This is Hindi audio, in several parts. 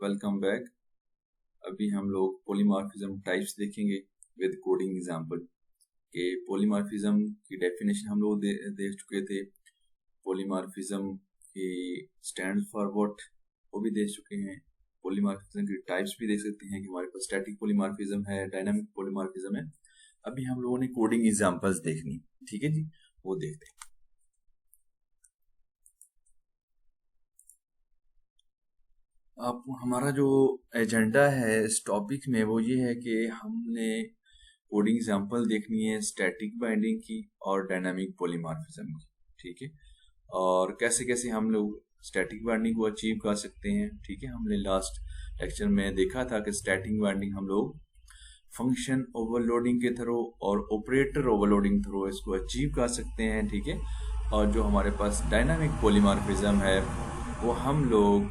Welcome back. अभी हम लोग पॉलीमॉर्फिज्म टाइप्स देखेंगे विद कोडिंग एग्जांपल। के पॉलीमॉर्फिज्म की डेफिनेशन हम लोग देख चुके थे। पॉलीमॉर्फिज्म की स्टैंड फॉर व्हाट वो भी देख चुके हैं। पॉलीमॉर्फिज्म की टाइप्स भी देख सकते हैं कि हमारे पास स्टैटिक पॉलीमॉर्फिज्म है, डायनामिक पॉलीमॉर्फिज्म है। अभी हम लोगों ने कोडिंग एग्जांपल्स देखनी, ठीक है जी, वो देखते हैं। आप हमारा जो एजेंडा है इस टॉपिक में वो ये है कि हमने कोडिंग एग्जांपल देखनी है स्टैटिक बाइंडिंग की और डायनामिक पॉलीमॉर्फिज्म की, ठीक है। और कैसे कैसे हम लोग स्टैटिक बाइंडिंग को अचीव कर सकते हैं, ठीक है। हमने लास्ट लेक्चर में देखा था कि स्टैटिक बाइंडिंग हम लोग फंक्शन ओवरलोडिंग के थ्रू और ऑपरेटर ओवरलोडिंग थ्रू इसको अचीव कर सकते हैं, ठीक है। और जो हमारे पास डायनामिक पॉलीमॉर्फिज्म है वो हम लोग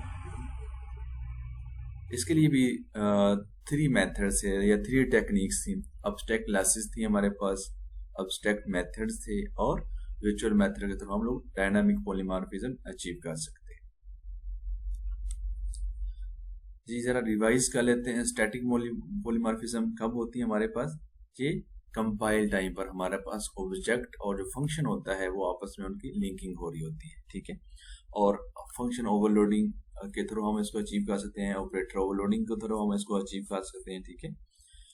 इसके लिए भी 3 मेथड्स है या 3 टेक्निक्स थी। अब्स्ट्रैक्ट क्लासेस थी हमारे पास, अब्स्ट्रैक्ट मेथड्स थे और विजुअल मेथड के थ्रू हम लोग डायनामिक पॉलीमॉर्फिज्म अचीव कर सकते हैं। जी जरा रिवाइज कर लेते हैं। स्टैटिक पॉलीमॉर्फिज्म कब होती है हमारे पास? ये कंपाइल टाइम पर हमारे पास ऑब्जेक्ट और जो फंक्शन होता है वो आपस में उनकी लिंकिंग हो रही होती है, ठीक है। और फंक्शन ओवरलोडिंग के थ्रू हम इसको अचीव कर सकते हैं, ऑपरेटर ओवरलोडिंग के थ्रू हम इसको अचीव कर सकते हैं, ठीक है।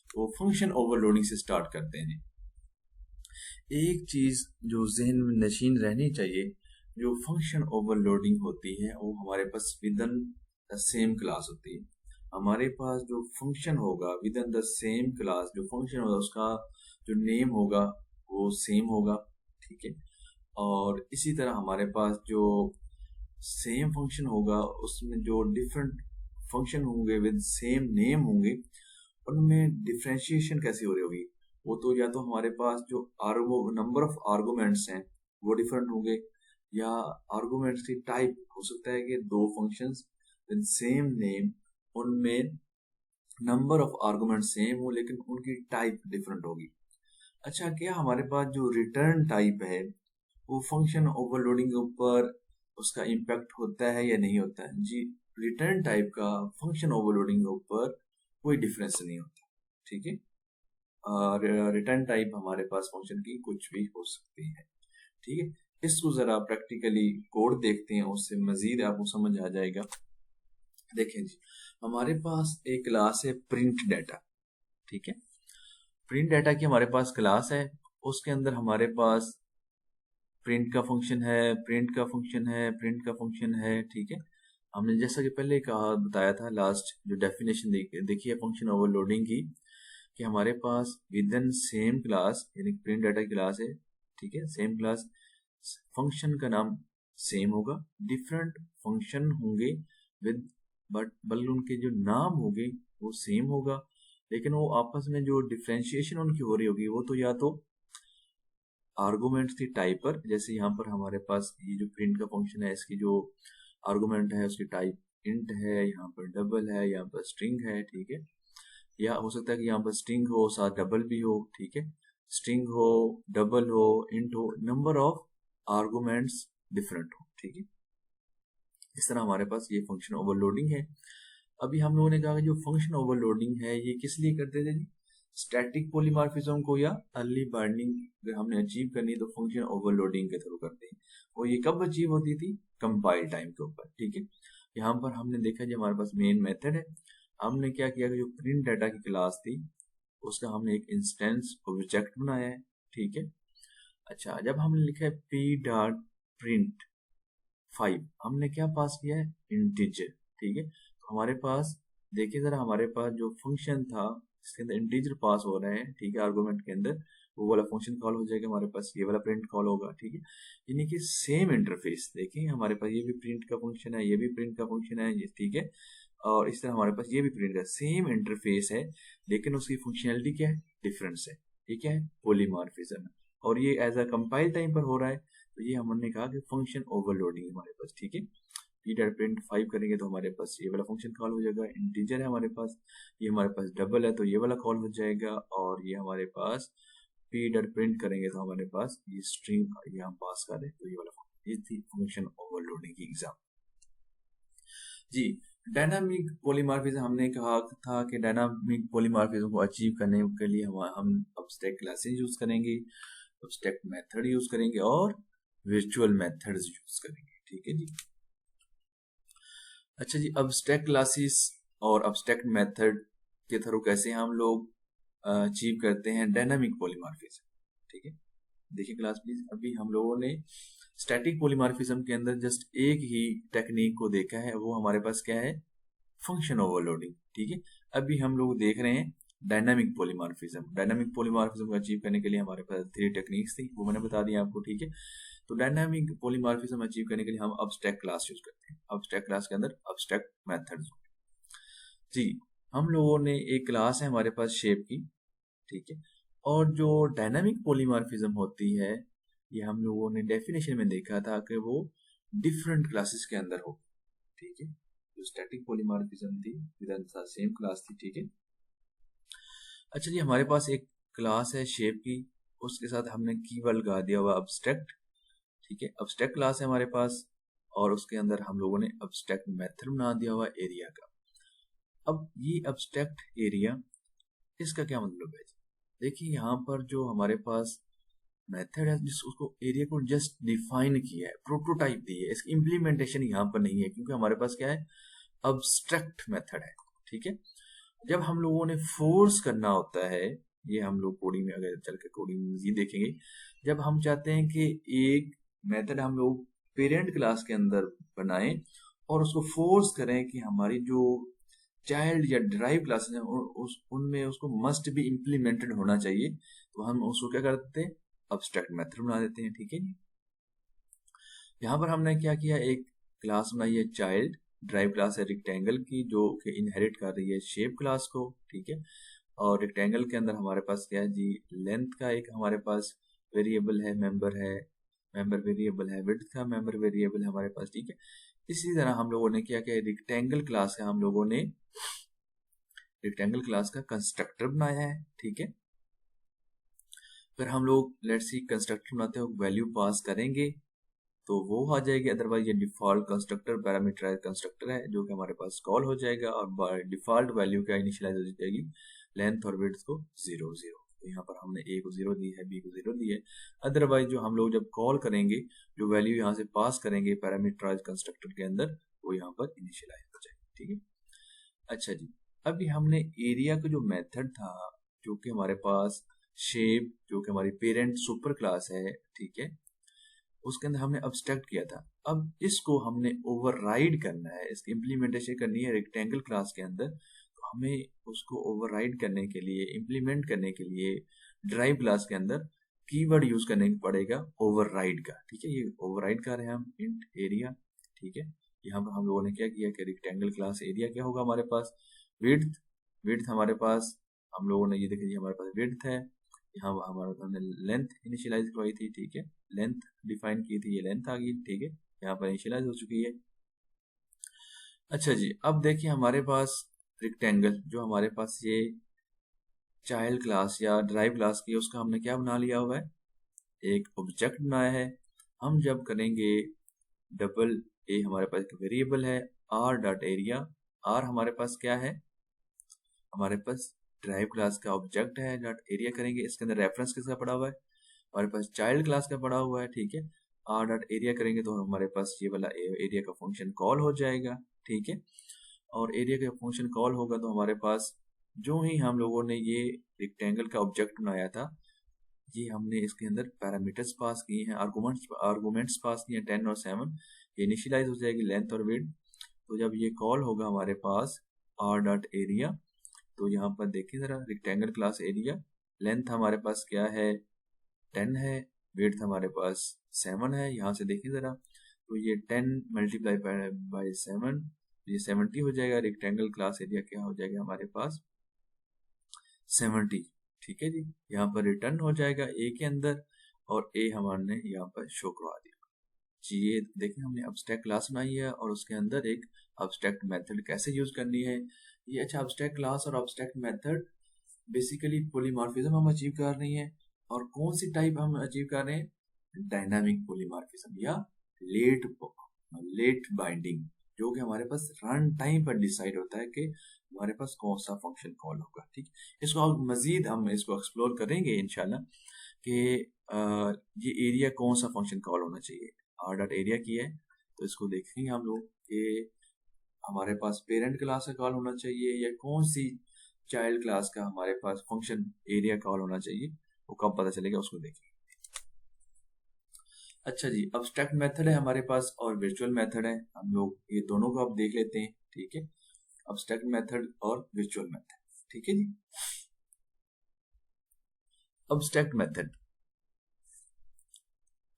तो फंक्शन ओवरलोडिंग से स्टार्ट करते हैं। एक चीज जो जहन में नशीन रहनी चाहिए, जो फंक्शन ओवरलोडिंग होती है वो हमारे पास विदिन द सेम क्लास होती है। हमारे पास जो फंक्शन होगा विदिन द सेम क्लास, जो फंक्शन होगा उसका जो नेम होगा वो सेम होगा, ठीक है। और इसी तरह हमारे पास जो सेम फंक्शन होगा उसमें जो डिफरेंट फंक्शन होंगे विद सेम नेम होंगे उनमें डिफ्रेंशिएशन कैसे हो रही होगी? वो तो या तो हमारे पास जो नंबर ऑफ आर्गुमेंट्स हैं वो डिफरेंट होंगे, या आर्गुमेंट्स की टाइप हो सकता है कि 2 फंक्शंस विद सेम नेम उनमें नंबर ऑफ आर्गुमेंट सेम हो लेकिन उनकी टाइप डिफरेंट होगी। अच्छा, क्या हमारे पास जो रिटर्न टाइप है वो फंक्शन ओवरलोडिंग के ऊपर उसका इम्पैक्ट होता है या नहीं होता है? जी, रिटर्न टाइप का फंक्शन ओवरलोडिंग के ऊपर कोई डिफरेंस नहीं होता, ठीक है। और रिटर्न टाइप हमारे पास फंक्शन की कुछ भी हो सकती है, ठीक है। इसको जरा प्रैक्टिकली कोड देखते हैं, उससे मजीद आपको समझ आ जाएगा। देखें जी, हमारे पास एक क्लास है प्रिंट डाटा, ठीक है। प्रिंट डाटा की हमारे पास क्लास है, उसके अंदर हमारे पास प्रिंट का फंक्शन है, प्रिंट का फंक्शन है, प्रिंट का फंक्शन है, ठीक है। हमने जैसा कि पहले कहा बताया था लास्ट जो डेफिनेशन देखी है फंक्शन ओवरलोडिंग की, कि हमारे पास विद इन सेम क्लास यानी प्रिंट डाटा की क्लास है, ठीक है। सेम क्लास, फंक्शन का नाम सेम होगा, डिफरेंट फंक्शन होंगे विद बल्कि उनके जो नाम होंगे वो सेम होगा, लेकिन वो आपस में जो डिफ्रेंशिएशन उनकी हो रही होगी वो तो या तो आर्गुमेंट्स की टाइप पर, जैसे यहाँ पर हमारे पास ये जो प्रिंट का फंक्शन है इसकी जो आर्गुमेंट है उसकी टाइप इंट है, यहाँ पर डबल है, यहाँ पर स्ट्रिंग है, ठीक है। या हो सकता है कि यहाँ पर स्ट्रिंग हो साथ डबल भी हो, ठीक है। स्ट्रिंग हो, डबल हो, इंट हो, नंबर ऑफ आर्गुमेंट्स डिफरेंट हो, ठीक है। इस तरह हमारे पास ये फंक्शन ओवरलोडिंग है। अभी हम लोगों ने कहा कि जो फंक्शन ओवरलोडिंग है ये किस लिए करते थे जी? स्टैटिक पॉलीमॉर्फिज्म को या अर्ली बाइंडिंग अगर हमने अचीव करनी है तो फंक्शन ओवरलोडिंग के थ्रू करते हैं। और ये कब अचीव होती थी? कंपाइल टाइम के ऊपर, ठीक है। यहाँ पर हमने देखा जो हमारे पास मेन मेथड है, हमने क्या किया कि जो प्रिंट डाटा की क्लास थी उसका हमने एक इंस्टेंस ऑब्जेक्ट बनाया है, ठीक है। अच्छा, जब हमने लिखा है पी डॉट प्रिंट 5, हमने क्या पास किया है? इंटीजर, ठीक है। तो हमारे पास देखिए जरा, हमारे पास जो फंक्शन था इसके अंदर इंटीजर पास हो रहे हैं, ठीक है। आर्गुमेंट के अंदर वो वाला फंक्शन कॉल हो जाएगा, हमारे पास ये वाला प्रिंट कॉल होगा, ठीक है। यानी कि सेम इंटरफेस, देखिए हमारे पास ये भी प्रिंट का फंक्शन है, ये भी प्रिंट का फंक्शन है, ये ठीक है। और इस तरह हमारे पास ये भी प्रिंट का सेम इंटरफेस है, लेकिन उसकी फंक्शनैलिटी क्या है? डिफरेंस है, ये क्या है? पॉलीमॉर्फिज्म है। और ये एज अ कंपाइल टाइम पर हो रहा है, तो ये हमने कहा कि फंक्शन ओवरलोडिंग हमारे पास, ठीक है। पी डॉट प्रिंट 5 करेंगे तो हमारे पास ये वाला फंक्शन कॉल हो जाएगा, इंटीजर है हमारे पास, ये हमारे पास डबल है तो ये वाला कॉल हो जाएगा, और ये हमारे पास पी डॉट प्रिंट करेंगे तो हमारे पास ये स्ट्रिंग ये हम पास करें तो ये वाला फंक्शन। ये थी फंक्शन ओवरलोडिंग की एग्जाम जी। डायनामिक पॉलीमॉर्फिज्म हमने कहा था कि डायनामिक पॉलीमॉर्फिज्म को अचीव करने के लिए हम अब्स्ट्रैक्ट क्लासेस यूज करेंगे, अब्स्ट्रैक्ट मेथड यूज करेंगे और वर्चुअल मेथड्स यूज करेंगे। ठीक है जी। अच्छा जी, अब्स्ट्रैक्ट क्लासेस और अब्स्ट्रैक्ट मेथड के थ्रू कैसे हम लोग अचीव करते हैं डायनामिक पॉलीमॉर्फिज्म। ठीक है, देखिए क्लास प्लीज, अभी हम लोगों ने स्टैटिक पॉलीमॉर्फिज्म के अंदर जस्ट एक ही टेक्निक को देखा है, वो हमारे पास क्या है, फंक्शन ओवरलोडिंग। ठीक है, अभी हम लोग देख रहे हैं डायनामिक पॉलीमॉर्फिज्म। डायनामिक पॉलीमॉर्फिज्म को अचीव करने के लिए हमारे पास 3 टेक्निक्स थी, वो मैंने बता दिया आपको। ठीक है, तो डायनामिक पॉलीमॉर्फिज्म अचीव करने के लिए हम अब्स्ट्रैक्ट क्लास यूज करते हैं। अब्स्ट्रैक्ट क्लास के अंदर अब्स्ट्रैक्ट मेथड्स जी। हम लोगों ने एक क्लास है हमारे पास शेप की, ठीक है, और जो डायनामिक पॉलीमॉर्फिज्म होती है ये हम लोगों ने डेफिनेशन में देखा था कि वो डिफरेंट क्लासेस के अंदर हो। ठीक है, जो स्टैटिक पॉलीमॉर्फिज्म थी विद द सेम क्लास थी। ठीक है, अच्छा जी, हमारे पास एक क्लास है शेप की, उसके साथ हमने कीवर्ड लगा दिया हुआ अब्स्ट्रैक्ट। ठीक है, अब्स्ट्रैक्ट क्लास है हमारे पास और उसके अंदर हम लोगों ने अब्स्ट्रैक्ट मेथड बना दिया हुआ एरिया का। अब ये अब्स्ट्रैक्ट एरिया, इसका क्या मतलब है? देखिए यहाँ पर जो हमारे पास मेथड है जिस उसको एरिया को जस्ट डिफाइन किया है, प्रोटोटाइप दी है, इसकी इम्प्लीमेंटेशन यहाँ पर नहीं है क्योंकि हमारे पास क्या है, अब्स्ट्रैक्ट मेथड है। ठीक है, जब हम लोगों ने फोर्स करना होता है, ये हम लोग कोडिंग में अगर चल के कोडिंग ये देखेंगे, जब हम चाहते हैं कि एक मेथड हम लोग पेरेंट क्लास के अंदर बनाएं और उसको फोर्स करें कि हमारी जो चाइल्ड या ड्राइव क्लासेस हैं उनमें उसको मस्ट भी इम्प्लीमेंटेड होना चाहिए, तो हम उसको क्या करते हैं, अब्स्ट्रैक्ट मेथड बना देते हैं। ठीक है, यहाँ पर हमने क्या किया, एक क्लास बनाई है चाइल्ड, ड्राइव क्लास है रेक्टेंगल की जो कि इनहेरिट कर रही है शेप क्लास को। ठीक है, और रेक्टेंगल के अंदर हमारे पास क्या है जी, लेंथ का एक हमारे पास वेरिएबल है, मेंबर वेरिएबल है, विड्थ का मेंबर वेरिएबल है हमारे पास। ठीक है, इसी तरह हम लोगों ने क्या किया, रेक्टेंगल क्लास का हम लोगों ने रेक्टेंगल क्लास का कंस्ट्रक्टर बनाया है। ठीक है, फिर हम लोग लेट्स सी कंस्ट्रक्टर बनाते हो, वैल्यू पास करेंगे तो वो आ जाएगी, अदरवाइज ये डिफॉल्ट कंस्ट्रक्टर पैरामीटराइज कंस्ट्रक्टर है जो कि हमारे पास कॉल हो जाएगा और बाय डिफॉल्ट वैल्यू क्या इनिशियलाइज हो जाएगी, लेंथ और विड्थ को 0 0। तो यहाँ पर हमने ए को 0 दी है, बी को 0 दी है, अदरवाइज जो हम लोग जब कॉल करेंगे जो वैल्यू यहाँ से पास करेंगे पैरामीटराइज कंस्ट्रक्टर के अंदर वो यहाँ पर इनिशियलाइज हो जाएगी। ठीक है, अच्छा जी, अभी हमने एरिया का जो मेथड था जो कि हमारे पास शेप जो कि हमारी पेरेंट सुपर क्लास है, ठीक है, उसके अंदर हमने अब्स्ट्रैक्ट किया था। अब इसको हमने ओवरराइड करना है, इसकी इम्प्लीमेंटेशन करनी है रेक्टेंगल क्लास के अंदर, तो हमें उसको ओवरराइड करने के लिए, इम्प्लीमेंट करने के लिए ड्राइव क्लास के अंदर कीवर्ड यूज करने पड़ेगा ओवरराइड का। ठीक है, ये ओवरराइड कर रहे हैं हम इंट एरिया। ठीक है, यहाँ पर हम लोगों ने क्या किया कि रेक्टेंगल क्लास एरिया क्या होगा हमारे पास, विड्थ, विड्थ हमारे पास हम लोगों ने ये देखिए हमारे पास विड्थ है, यहाँ हमारे हमने लेंथ इनिशियलाइज करवाई थी। ठीक है, लेंथ डिफाइन की थी, ये लेंथ आ गई। ठीक है, यहाँ पर इनिशियलाइज हो चुकी है। अच्छा जी, अब देखिए हमारे पास रेक्टेंगल जो हमारे पास ये चाइल्ड क्लास या ड्राइव क्लास की, उसका हमने क्या बना लिया हुआ है, एक ऑब्जेक्ट बनाया है। हम जब करेंगे डबल ए, हमारे पास एक वेरिएबल है आर डॉट एरिया, आर हमारे पास क्या है, हमारे पास ड्राइव क्लास का ऑब्जेक्ट है, डॉट एरिया करेंगे, इसके अंदर रेफरेंस किसका पड़ा हुआ है, हमारे पास चाइल्ड क्लास का पड़ा हुआ है। ठीक है, आर डॉट एरिया करेंगे तो हमारे पास ये वाला एरिया का फंक्शन कॉल हो जाएगा। ठीक है, और एरिया का फंक्शन कॉल होगा तो हमारे पास जो ही हम लोगों ने ये रेक्टेंगल का ऑब्जेक्ट बनाया था, ये हमने इसके अंदर पैरामीटर्स पास किए हैं, आर्गुमेंट्स पास किए हैं 10 और 7, ये इनिशियलाइज हो जाएगी लेंथ और विड्थ। तो जब ये कॉल होगा हमारे पास आर डॉट एरिया, तो यहाँ पर देखिए जरा, रेक्टेंगल क्लास एरिया, लेंथ हमारे पास क्या है 10 है, विड्थ हमारे पास 7 है, यहाँ से देखिए जरा, तो ये 10 मल्टीप्लाई बाय 7, ये 70 हो जाएगा, रेक्टेंगल क्लास एरिया क्या हो जाएगा हमारे पास 70। ठीक है जी, यहाँ पर रिटर्न हो जाएगा ए के अंदर और ए हमारे यहाँ पर शो करवा दिया जी। ये देखिए हमने अब्स्ट्रैक्ट क्लास बनाई है और उसके अंदर एक अब्स्ट्रैक्ट मेथड कैसे यूज करनी है ये। अच्छा, अब्स्ट्रैक्ट क्लास और अब्स्ट्रैक्ट मेथड बेसिकली पॉलीमॉर्फिज्म हम अचीव कर रही हैं, और कौन सी टाइप हम अचीव कर रहे हैं, डायनामिक पॉलीमॉर्फिज्म या लेट बाइंडिंग जो कि हमारे पास रन टाइम पर डिसाइड होता है कि हमारे पास कौन सा फंक्शन कॉल होगा। ठीक, इसको आप मजीद हम इसको एक्सप्लोर करेंगे इंशाल्लाह कि ये एरिया कौन सा फंक्शन कॉल होना चाहिए। आर डॉट एरिया की है तो इसको देखेंगे हम लोग कि हमारे पास पेरेंट क्लास का कॉल होना चाहिए या कौन सी चाइल्ड क्लास का हमारे पास फंक्शन एरिया कॉल होना चाहिए, वो कब पता चलेगा उसको देखेंगे। अच्छा जी, अब्स्ट्रैक्ट मेथड है हमारे पास और वर्चुअल मेथड है, हम लोग ये दोनों को अब देख लेते हैं। ठीक है, अब्स्ट्रैक्ट मेथड और वर्चुअल मेथड। ठीक है जी, अब्स्ट्रैक्ट मेथड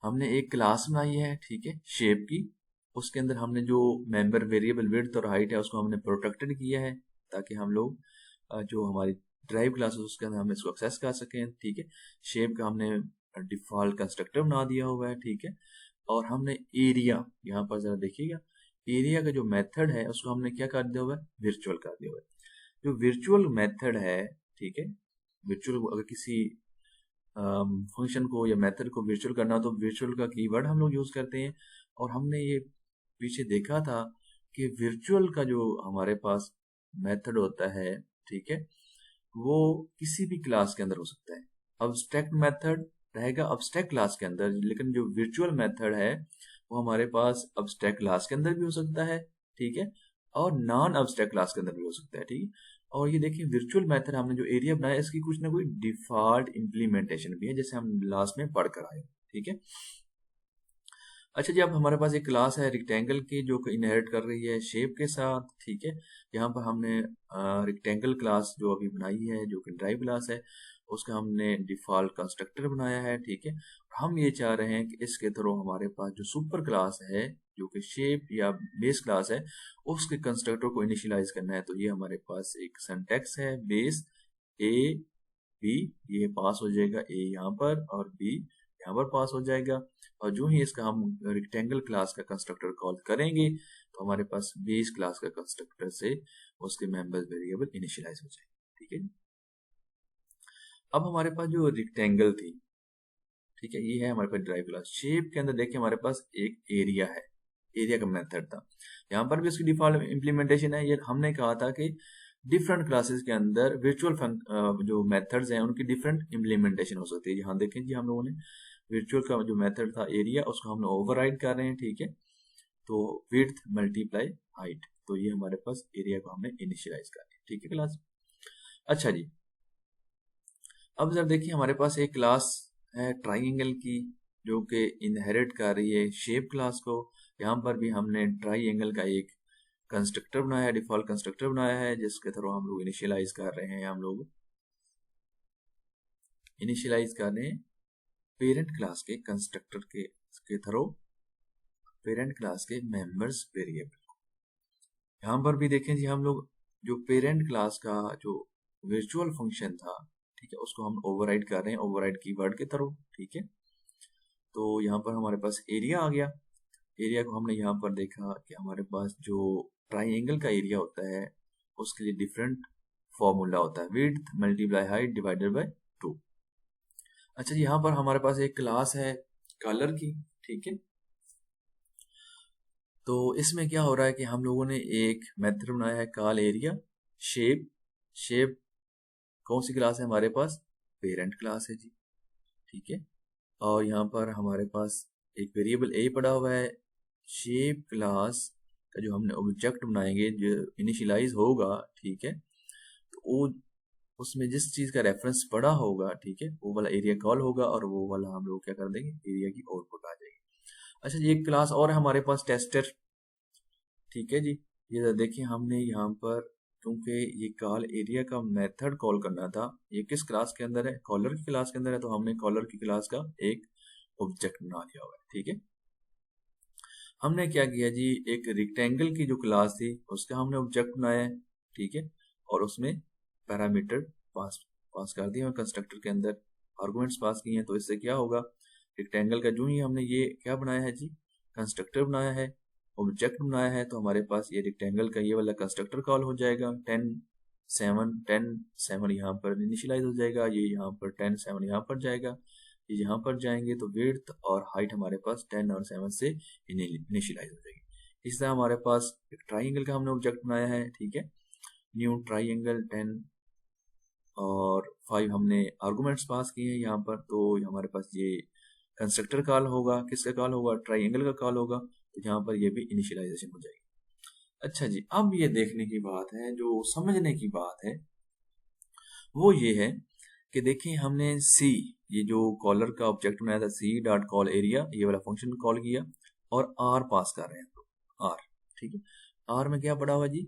हमने एक क्लास बनाई है, ठीक है, शेप की। उसके अंदर हमने जो मेंबर वेरिएबल विड्थ और हाइट है उसको हमने प्रोटेक्टेड किया है ताकि हम लोग जो हमारी ड्राइव क्लास है उसके अंदर हम इसको एक्सेस कर सकें। ठीक है, शेप का हमने डिफॉल्ट कंस्ट्रक्टर बना दिया हुआ है। ठीक है, और हमने एरिया, यहाँ पर जरा देखिएगा, एरिया का जो मेथड है उसको हमने क्या कर दिया हुआ है, वर्चुअल कर दिया हुआ है। जो वर्चुअल मेथड है, ठीक है, वर्चुअल अगर किसी फंक्शन को या मेथड को वर्चुअल करना तो वर्चुअल का कीवर्ड हम लोग यूज करते हैं। और हमने ये पीछे देखा था कि वर्चुअल का जो हमारे पास मेथड होता है, ठीक है, वो किसी भी क्लास के अंदर हो सकता है। अब्स्ट्रैक्ट मेथड रहेगा अब्स्ट्रैक्ट क्लास के अंदर, लेकिन जो वर्चुअल मेथड है वो हमारे पास अब्स्ट्रैक्ट क्लास के अंदर भी हो सकता है। ठीक है, और नॉन अब्स्ट्रैक्ट क्लास के अंदर भी हो सकता है। ठीक है, और ये देखिए वर्चुअल मेथड हमने जो एरिया बनाया इसकी कुछ ना कोई डिफॉल्ट इम्प्लीमेंटेशन भी है, जैसे हम लास्ट में पढ़ कर आए। ठीक है, अच्छा जी, अब हमारे पास एक क्लास है रेक्टेंगल की जो कि इनहेरिट कर रही है शेप के साथ। ठीक है, यहाँ पर हमने रेक्टेंगल क्लास जो अभी बनाई है जो कि ड्राइव क्लास है उसका हमने डिफॉल्ट कंस्ट्रक्टर बनाया है। ठीक है, हम ये चाह रहे हैं कि इसके थ्रू हमारे पास जो सुपर क्लास है जो कि शेप या बेस क्लास है उसके कंस्ट्रक्टर को इनिशियलाइज करना है। तो ये हमारे पास एक सिंटैक्स है, बेस ए बी, ये पास हो जाएगा, ए यहाँ पर और बी यहाँ पर पास हो जाएगा। और जो ही इसका हम रेक्टेंगल क्लास का कंस्ट्रक्टर कॉल करेंगे तो हमारे पास बेस क्लास का कंस्ट्रक्टर से उसके मेंबर्स वेरिएबल इनिशियलाइज हो जाएंगे। ठीक है, अब हमारे पास जो रेक्टेंगल थी, ठीक है, ये है हमारे पास ड्राइव क्लास। शेप के अंदर देखिए हमारे पास एक एरिया है, एरिया का मेथड था, यहाँ पर भी उसकी डिफॉल्ट इम्प्लीमेंटेशन है। ये हमने कहा था कि डिफरेंट क्लासेस के अंदर वर्चुअल जो मेथड्स हैं उनकी डिफरेंट इम्प्लीमेंटेशन हो सकती है। यहाँ देखें जी, हम लोगों ने वर्चुअल का जो मेथड था एरिया उसको हमने ओवरराइड कर रहे हैं। ठीक है, तो विड्थ मल्टीप्लाई हाइट, तो ये हमारे पास एरिया को हमने इनिशियलाइज कर दिया। ठीक है क्लास, अच्छा जी, अब जरा देखिए हमारे पास एक क्लास है ट्राइंगल की जो कि इनहेरिट कर रही है शेप क्लास को। यहाँ पर भी हमने ट्राइंगल का एक कंस्ट्रक्टर बनाया है, डिफॉल्ट कंस्ट्रक्टर बनाया है जिसके थ्रू हम लोग इनिशियलाइज कर रहे हैं, हम लोग इनिशियलाइज कर रहे हैं पेरेंट क्लास के कंस्ट्रक्टर के थ्रू पेरेंट क्लास के मेंबर्स वेरिएबल को। यहाँ पर भी देखें जी, हम लोग जो पेरेंट क्लास का जो वर्चुअल फंक्शन था, ठीक है, उसको हम ओवरराइड कर रहे हैं ओवरराइड कीवर्ड के थ्रू। ठीक है, तो यहाँ पर हमारे पास एरिया आ गया। एरिया को हमने यहाँ पर देखा कि हमारे पास जो ट्राइंगल का एरिया होता है उसके लिए डिफरेंट फॉर्मूला होता है, width multiply height divided by 2। अच्छा जी, यहाँ पर हमारे पास एक क्लास है कलर की। ठीक है, तो इसमें क्या हो रहा है कि हम लोगों ने एक मेथड बनाया है कॉल एरिया शेप। शेप कौन सी क्लास है हमारे पास, पेरेंट क्लास है जी। ठीक है, और यहाँ पर हमारे पास एक वेरिएबल ए पड़ा हुआ है। शेप क्लास का जो हमने ऑब्जेक्ट बनाएंगे जो इनिशियलाइज होगा, ठीक है, तो वो उसमें जिस चीज का रेफरेंस पड़ा होगा, ठीक है, वो वाला एरिया कॉल होगा और वो वाला हम लोग क्या कर देंगे, एरिया की आउटपुट आ जाएगी। अच्छा जी, एक क्लास और है हमारे पास टेस्टर। ठीक है जी, ये देखिए हमने यहाँ पर क्योंकि ये कॉल एरिया का मेथड कॉल करना था, ये किस क्लास के अंदर है, कॉलर की क्लास के अंदर है, तो हमने कॉलर की क्लास का एक ऑब्जेक्ट बना दिया हुआ है। ठीक है, हमने क्या किया जी, एक रेक्टेंगल की जो क्लास थी उसका हमने ऑब्जेक्ट बनाया है। ठीक है, और उसमें पैरामीटर पास पास कर दिए कंस्ट्रक्टर के अंदर, आर्गुमेंट्स पास किए हैं। तो इससे क्या होगा, रेक्टेंगल का जो ही हमने ये क्या बनाया है जी, कंस्ट्रक्टर बनाया है, ऑब्जेक्ट बनाया है, तो हमारे पास ये रेक्टेंगल का ये वाला कंस्ट्रक्टर कॉल हो जाएगा। 10 7 यहाँ पर इनिशियलाइज हो जाएगा, ये यहाँ पर 10 7 यहाँ पर जाएगा, ये यहाँ पर जाएंगे, तो विड्थ और हाइट हमारे पास 10 और 7 से इनिशियलाइज हो जाएगी। इस तरह हमारे पास एक ट्राइंगल का हमने ऑब्जेक्ट बनाया है, ठीक है, न्यू ट्राइंगल 10 और 5 हमने आर्गुमेंट्स पास किए हैं यहाँ पर। तो हमारे पास ये कंस्ट्रक्टर कॉल होगा, किसका कॉल होगा, ट्राइंगल का कॉल होगा, तो यहाँ पर ये भी इनिशियलाइजेशन हो जाएगी। अच्छा जी, अब ये देखने की बात है, जो समझने की बात है वो ये है कि देखिए हमने सी, ये जो कॉलर का ऑब्जेक्ट बनाया था, सी डॉट कॉल एरिया, ये वाला फंक्शन कॉल किया और आर पास कर रहे हैं, तो आर, ठीक है, आर में क्या पड़ा हुआ जी,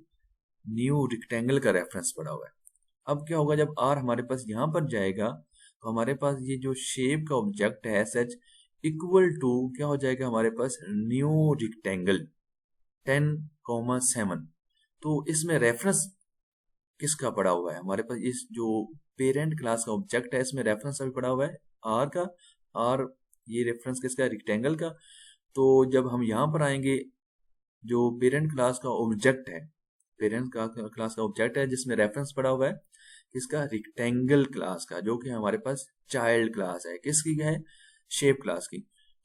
न्यू रेक्टेंगल का रेफरेंस पड़ा हुआ है। अब क्या होगा, जब आर हमारे पास यहाँ पर जाएगा तो हमारे पास ये जो शेप का ऑब्जेक्ट है एस एच इक्वल टू क्या हो जाएगा, हमारे पास न्यू रेक्टेंगल 10,7। तो इसमें रेफरेंस किसका पड़ा हुआ है, हमारे पास इस जो पेरेंट क्लास का ऑब्जेक्ट है इसमें रेफरेंस अभी पड़ा हुआ है आर का, आर ये रेफरेंस किसका, रेक्टेंगल का। तो जब हम यहाँ पर आएंगे, जो पेरेंट क्लास का ऑब्जेक्ट है, पेरेंट क्लास का ऑब्जेक्ट है जिसमें रेफरेंस पड़ा हुआ है किसका, रेक्टेंगल क्लास का, जो कि हमारे पास चाइल्ड क्लास है, किसकी है, शेप क्लास की।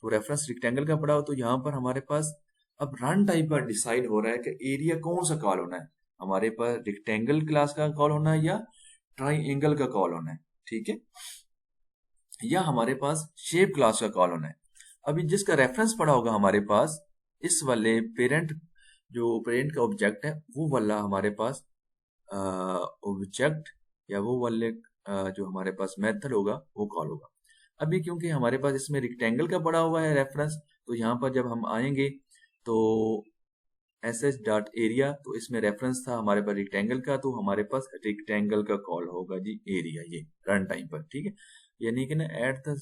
तो रेफरेंस रेक्टेंगल का पड़ा हो, तो यहाँ पर हमारे पास अब रन टाइम पर डिसाइड हो रहा है कि एरिया कौन सा कॉल होना है, हमारे पास रेक्टेंगल क्लास का कॉल होना है या ट्राइंगल का कॉल होना है, ठीक है, या हमारे पास शेप क्लास का कॉल होना है। अभी जिसका रेफरेंस पड़ा होगा हमारे पास, इस वाले पेरेंट, जो पेरेंट का ऑब्जेक्ट है वो वाला हमारे पास ऑब्जेक्ट या वो वाले जो हमारे पास मेथड होगा वो कॉल होगा। अभी क्योंकि हमारे पास इसमें रेक्टेंगल का पड़ा हुआ है रेफरेंस, तो यहाँ पर जब हम आएंगे तो एस एच डॉट एरिया, तो इसमें रेफरेंस था हमारे पास रेक्टेंगल का, तो हमारे पास रेक्टेंगल का कॉल होगा जी एरिया, ये रन टाइम पर, ठीक है, यानी कि ना at the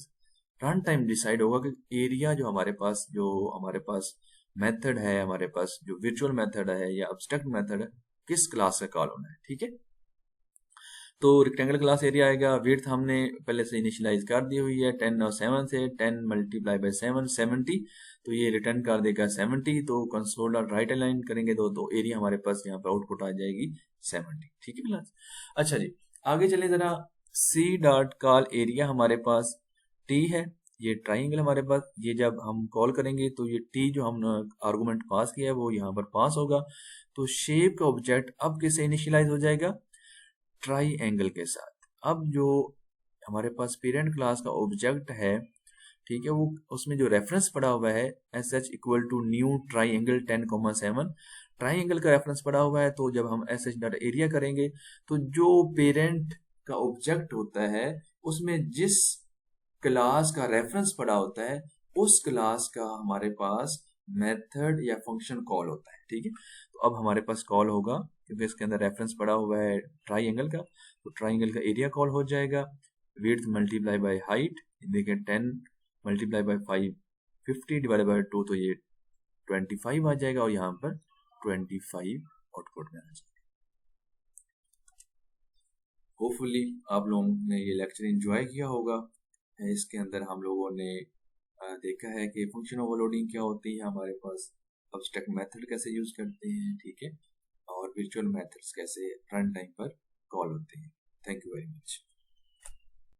run time decide होगा कि एरिया जो हमारे पास, जो हमारे पास मेथड है, हमारे पास जो वर्चुअल मेथड है या अब्स्ट्रैक्ट मेथड है, किस क्लास का कॉल होना है, ठीक है। तो रेक्टेंगल क्लास एरिया आएगा, विड्थ हमने पहले से इनिशियलाइज कर दी हुई है 10 और 7 से, 10 मल्टीप्लाई बाय 7 70, तो ये रिटर्न कर देगा 70। तो कंसोल डॉट राइट अलाइन करेंगे तो एरिया हमारे पास यहाँ पे आउटपुट आ जाएगी 70, ठीक है क्लास। अच्छा जी, आगे चले जरा, सी डॉट कॉल एरिया हमारे पास टी है, ये ट्राइंगल हमारे पास, ये जब हम कॉल करेंगे तो ये टी जो हमने आर्गुमेंट पास किया है वो यहाँ पर पास होगा। तो शेप का ऑब्जेक्ट अब किससे इनिशियलाइज हो जाएगा, ट्राइंगल के साथ। अब जो हमारे पास पेरेंट क्लास का ऑब्जेक्ट है, ठीक है, वो उसमें जो रेफरेंस पड़ा हुआ है S H equal to new triangle 10,7, triangle का रेफरेंस पड़ा हुआ है। तो जब हम एस एच डॉट एरिया करेंगे तो जो पेरेंट का ऑब्जेक्ट होता है उसमें जिस क्लास का रेफरेंस पड़ा होता है उस क्लास का हमारे पास मेथड या फंक्शन कॉल होता है, ठीक है। तो अब हमारे पास कॉल होगा क्योंकि इसके अंदर रेफरेंस पड़ा हुआ है ट्राइंगल का, तो ट्राइंगल का एरिया कॉल हो जाएगा, विड्थ मल्टीप्लाई बाय हाइट, देखिए 10 मल्टीप्लाई बाय 5 50 डिवाइडेड बाय 2, तो ये 25 आ जाएगा और यहाँ पर 25 आउटपुट में आ जाएगा। होपफुली आप लोगों ने ये लेक्चर एंजॉय किया होगा। इसके अंदर हम लोगों ने देखा है कि फंक्शन ओवरलोडिंग क्या होती है, हमारे पास अब्स्ट्रैक्ट मेथड कैसे यूज करते हैं, ठीक है, और वर्चुअल मेथड्स कैसे रन टाइम पर कॉल होते हैं। Thank you very much.